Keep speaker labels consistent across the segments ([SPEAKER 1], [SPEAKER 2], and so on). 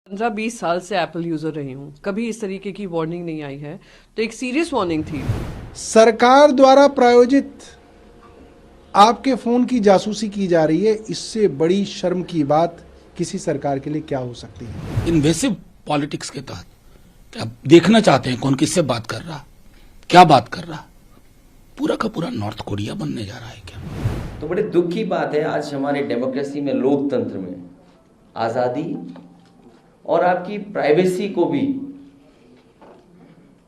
[SPEAKER 1] 15-20 साल से Apple user रही हूँ, कभी इस तरीके की वार्निंग नहीं आई है। तो एक सीरियस वार्निंग थी।
[SPEAKER 2] सरकार द्वारा प्रायोजित आपके फोन की जासूसी की जा रही है, इससे बड़ी शर्म की बात किसी सरकार के लिए क्या हो सकती है।
[SPEAKER 3] इन्वेसिव पॉलिटिक्स के तहत क्या देखना चाहते हैं कौन किससे बात कर रहा, क्या बात कर रहा, पूरा का पूरा नॉर्थ कोरिया बनने जा रहा है क्या।
[SPEAKER 4] तो बड़े दुख की बात है, आज हमारे डेमोक्रेसी में, लोकतंत्र में आज़ादी और आपकी प्राइवेसी को भी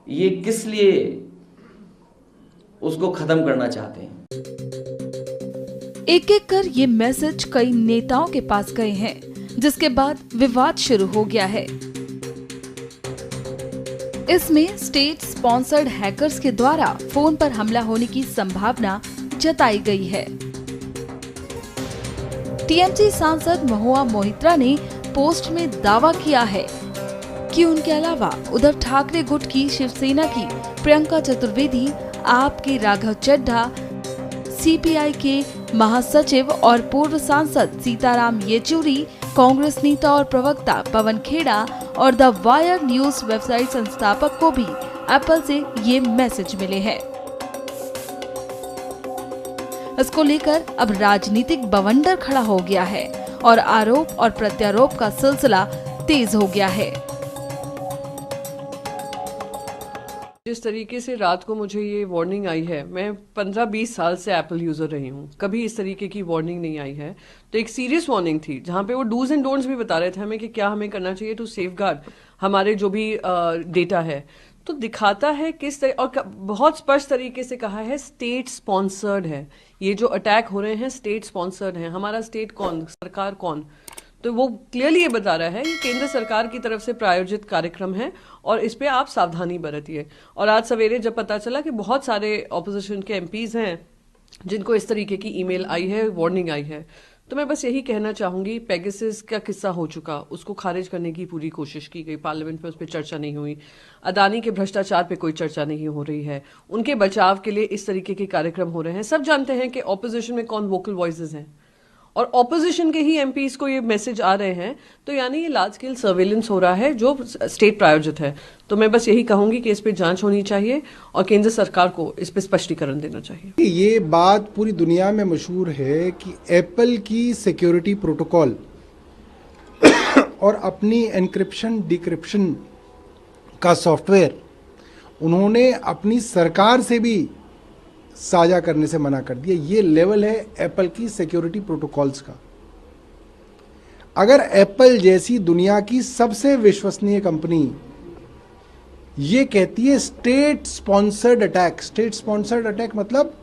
[SPEAKER 4] ये किस लिए उसको खत्म करना चाहते हैं।
[SPEAKER 5] एक एक कर ये मैसेज कई नेताओं के पास गए हैं, जिसके बाद विवाद शुरू हो गया है। इसमें स्टेट स्पॉन्सर्ड हैकर्स के द्वारा फोन पर हमला होने की संभावना जताई गई है। टीएमसी सांसद महुआ मोहित्रा ने पोस्ट में दावा किया है कि उनके अलावा उधर ठाकरे गुट की शिवसेना की प्रियंका चतुर्वेदी, आप के राघव चड्ढा, सीपीआई के महासचिव और पूर्व सांसद सीताराम येचुरी, कांग्रेस नेता और प्रवक्ता पवन खेड़ा और द वायर न्यूज वेबसाइट संस्थापक को भी एप्पल से ये मैसेज मिले हैं। इसको लेकर अब राजनीतिक बवंडर खड़ा हो गया है और आरोप और प्रत्यारोप का सिलसिला तेज हो गया है।
[SPEAKER 1] जिस तरीके से रात को मुझे ये वार्निंग आई है, मैं 15-20 साल से एप्पल यूजर रही हूँ, कभी इस तरीके की वार्निंग नहीं आई है। तो एक सीरियस वार्निंग थी, जहाँ पे वो डूज एंड डोंट्स भी बता रहे थे हमें कि क्या हमें करना चाहिए टू सेफगार्ड हमारे जो भी डेटा है। तो दिखाता है किस तरह, और बहुत स्पष्ट तरीके से कहा है स्टेट स्पॉन्सर्ड है। ये जो अटैक हो रहे हैं स्टेट स्पॉन्सर्ड है। हमारा स्टेट कौन, सरकार कौन? तो वो क्लियरली ये बता रहा है कि केंद्र सरकार की तरफ से प्रायोजित कार्यक्रम है और इस पे आप सावधानी बरतिए। और आज सवेरे जब पता चला कि बहुत सारे ऑपोजिशन के एमपीज हैं जिनको इस तरीके की ईमेल आई है, वार्निंग आई है, तो मैं बस यही कहना चाहूंगी, पेगासस का किस्सा हो चुका, उसको खारिज करने की पूरी कोशिश की गई, पार्लियामेंट में उस पर चर्चा नहीं हुई। अदानी के भ्रष्टाचार पे कोई चर्चा नहीं हो रही है, उनके बचाव के लिए इस तरीके के कार्यक्रम हो रहे हैं। सब जानते हैं कि ऑपोजिशन में कौन वोकल वॉइसेस हैं और ऑपोजिशन के ही एमपीज को ये मैसेज आ रहे हैं। तो यानी ये लार्ज स्केल सर्वेलेंस हो रहा है जो स्टेट प्रायोजित है। तो मैं बस यही कहूंगी कि इस पे जांच होनी चाहिए और केंद्र सरकार को इस पे स्पष्टीकरण देना चाहिए।
[SPEAKER 2] ये बात पूरी दुनिया में मशहूर है कि एप्पल की सिक्योरिटी प्रोटोकॉल और अपनी एनक्रिप्शन डिक्रिप्शन का सॉफ्टवेयर उन्होंने अपनी सरकार से भी साझा करने से मना कर दिया। ये लेवल है एप्पल की सिक्योरिटी प्रोटोकॉल्स का। अगर एप्पल जैसी दुनिया की सबसे विश्वसनीय कंपनी ये कहती है state sponsored attack, state sponsored attack मतलब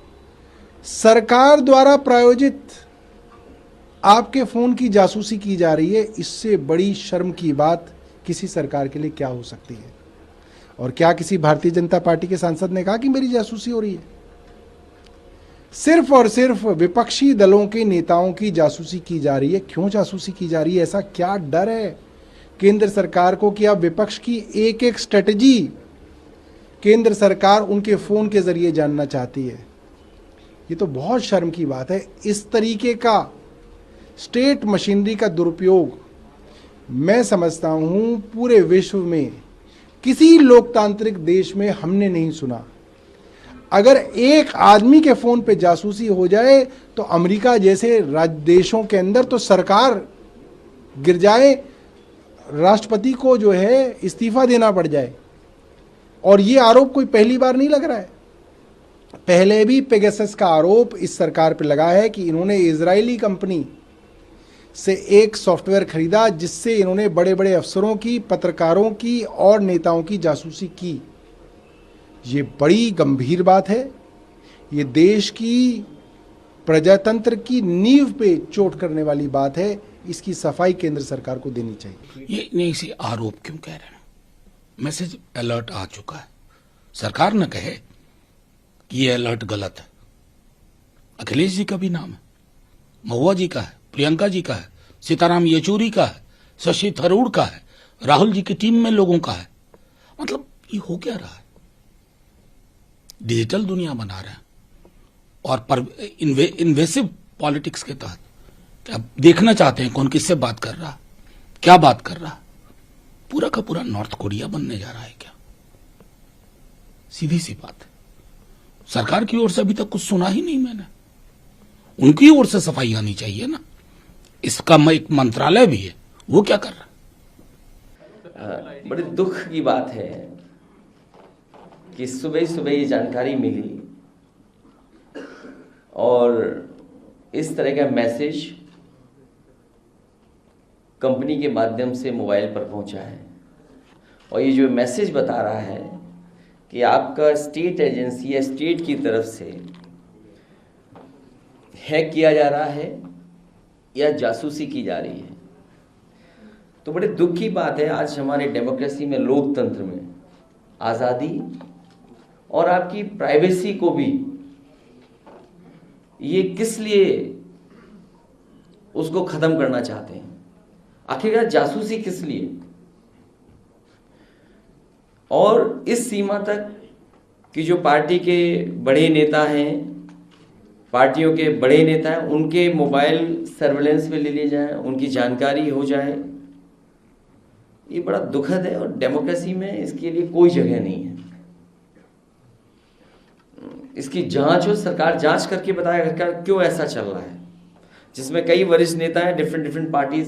[SPEAKER 2] सरकार द्वारा प्रायोजित आपके फोन की जासूसी की जा रही है, इससे बड़ी शर्म की बात किसी सरकार के लिए क्या हो सकती है। और क्या किसी भारतीय जनता पार्टी के सांसद ने कहा कि मेरी जासूसी हो रही है? सिर्फ और सिर्फ विपक्षी दलों के नेताओं की जासूसी की जा रही है। क्यों जासूसी की जा रही है? ऐसा क्या डर है केंद्र सरकार को कि अब विपक्ष की एक एक स्ट्रेटजी केंद्र सरकार उनके फोन के जरिए जानना चाहती है? ये तो बहुत शर्म की बात है। इस तरीके का स्टेट मशीनरी का दुरुपयोग मैं समझता हूं पूरे विश्व में किसी लोकतांत्रिक देश में हमने नहीं सुना। अगर एक आदमी के फोन पे जासूसी हो जाए तो अमेरिका जैसे देशों के अंदर तो सरकार गिर जाए, राष्ट्रपति को जो है इस्तीफा देना पड़ जाए। और ये आरोप कोई पहली बार नहीं लग रहा है। पहले भी पेगासस का आरोप इस सरकार पे लगा है कि इन्होंने इजरायली कंपनी से एक सॉफ्टवेयर खरीदा जिससे इन्होंने बड़े बड़े अफसरों की, पत्रकारों की और नेताओं की जासूसी की। ये बड़ी गंभीर बात है। ये देश की प्रजातंत्र की नींव पे चोट करने वाली बात है। इसकी सफाई केंद्र सरकार को देनी चाहिए।
[SPEAKER 3] ये नहीं, इसी आरोप क्यों कह रहे हैं? मैसेज अलर्ट आ चुका है। सरकार न कहे कि ये अलर्ट गलत है। अखिलेश जी का भी नाम है, महुआ जी का है, प्रियंका जी का है, सीताराम येचुरी का है, शशि थरूर का है, राहुल जी की टीम में लोगों का है। मतलब ये हो क्या रहा है? डिजिटल दुनिया बना रहे हैं और इन्वेसिव पॉलिटिक्स के तहत क्या देखना चाहते हैं कौन किससे बात कर रहा, क्या बात कर रहा, पूरा का पूरा नॉर्थ कोरिया बनने जा रहा है क्या? सीधी सी बात है। सरकार की ओर से अभी तक कुछ सुना ही नहीं मैंने। उनकी ओर से सफाई आनी चाहिए ना। इसका एक मंत्रालय भी है, वो क्या कर रहा है?
[SPEAKER 4] बड़े दुख की बात है कि सुबह सुबह ये जानकारी मिली और इस तरह का मैसेज कंपनी के माध्यम से मोबाइल पर पहुंचा है। और ये जो मैसेज बता रहा है कि आपका स्टेट एजेंसी या स्टेट की तरफ से हैक किया जा रहा है या जासूसी की जा रही है। तो बड़े दुख की बात है, आज हमारे डेमोक्रेसी में, लोकतंत्र में आज़ादी और आपकी प्राइवेसी को भी ये किस लिए उसको ख़त्म करना चाहते हैं? आखिरकार जासूसी किस लिए? और इस सीमा तक कि जो पार्टी के बड़े नेता हैं, पार्टियों के बड़े नेता हैं, उनके मोबाइल सर्वेलेंस में ले लिए जाएं, उनकी जानकारी हो जाए। ये बड़ा दुखद है और डेमोक्रेसी में इसके लिए कोई जगह नहीं है। इसकी जांच हो, सरकार जांच करके बताए क्यों ऐसा चल रहा है, जिसमें कई वरिष्ठ नेता हैं डिफरेंट पार्टीज